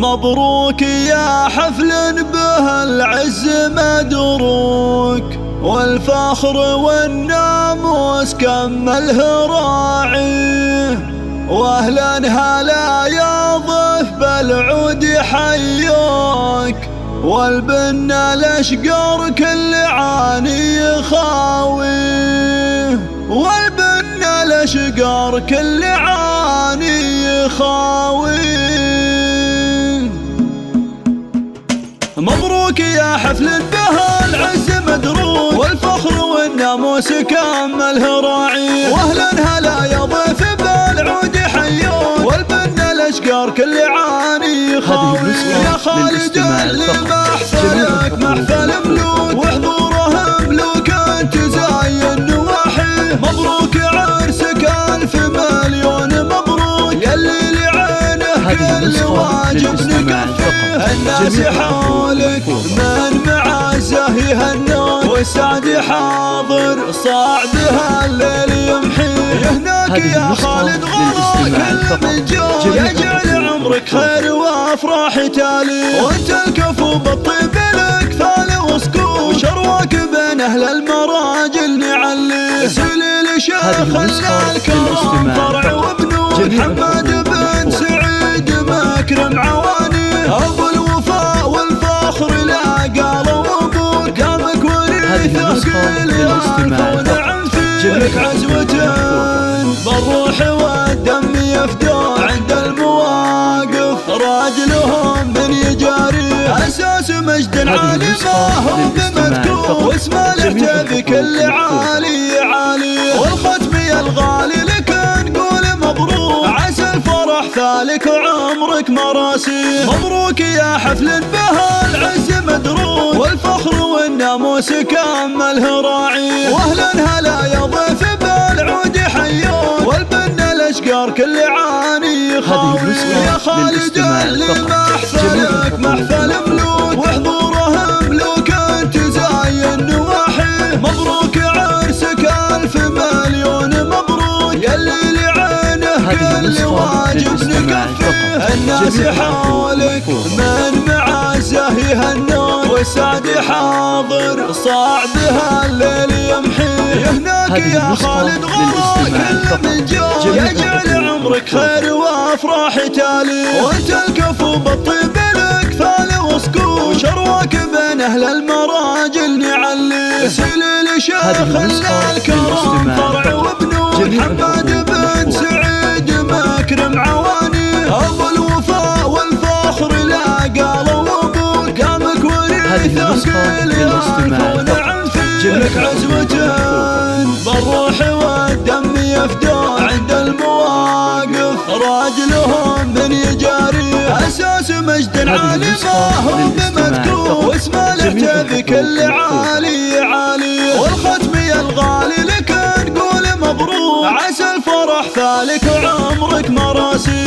مبروك يا حفل به العز مدروك، والفخر والناموس كمله راعيه، واهلا هلا يا ضيف بالعود حيوك، والبن الاشقر كل عاني يخاويه، والبن الاشقر كل عاني يخاويه. مبروك يا حفل به العز مدروك، والفخر والناموس كمله راعي، واهلا هلا يا ضيف بالعود حيوك، والبن الاشقر كل عاني يخاوي. يا خالد اللي محفلك محفل ملوك، وحضوره ملوك انت زاين نواحي، مبروك عرسك الف مليون مبروك، يلي لعينه كل واجب نكفيه، الناس حولك من معزه يهنون، والسعد حاضر صعدها الليل يمحي، هناك يا خالد غلا كل من جو، يجعل عمرك خير وافراح تالي، وانت الكفو بالطيب لك ثال وسكوت، وشرواك بين اهل المراجل نعلي، سليل شيخنا الكرام فرع وبنود، حماد بن سعيد مكرم عواني، ابو الوفاء والفخر لا قال وابوك، قامك وريثك اليافون عن فيك عزوة، بالروح والدم يفدون عند المواقف، راجلهم من يجاري اساس مجد عالي ما هو بمذكور، واسمه له بكل عالي عالي، والختم يا الغالي لك نقول مبروك، عسى الفرح ثالك وعمرك مراسي، مبروك يا حفل به العز مدروك، والفخر والناموس كمله راعي، واهلا هلا يا ضيف بالعود حيوك، والبن الاشقر كل عاني يخاوي. يا خالد اللي محفلك محفل ملوك، وحضوره ملوك انت زاين نواحي، مبروك عرسك الف مليون مبروك، يلي لعينه كل واجب نكفيه، الناس حولك من معزه يهنون، والسعد حاضر صعدها الليل يمحي، هناك يا خالد غلا كل من جو، يجعل عمرك خير وافراح تالي، وانت الكفو بالطيب لك ثال وسكوت، وشرواك بين اهل المراجل نعلي، سليل شيخنا الكرام فرع وبنود، حماد بن سعيد مكرم عواني، ابو الوفاء والفخر لا قال وابوك، قامك وريثك اليافون عن فيك عزوة، بالروح والدم يفدون عند المواقف، راجلهم من يجاري اساس مجد عالي ما هو بمذكور، واسمه له بكل عالي عالي، والختم يا الغالي لك نقول مبروك، عسى الفرح ثالك وعمرك مراسي.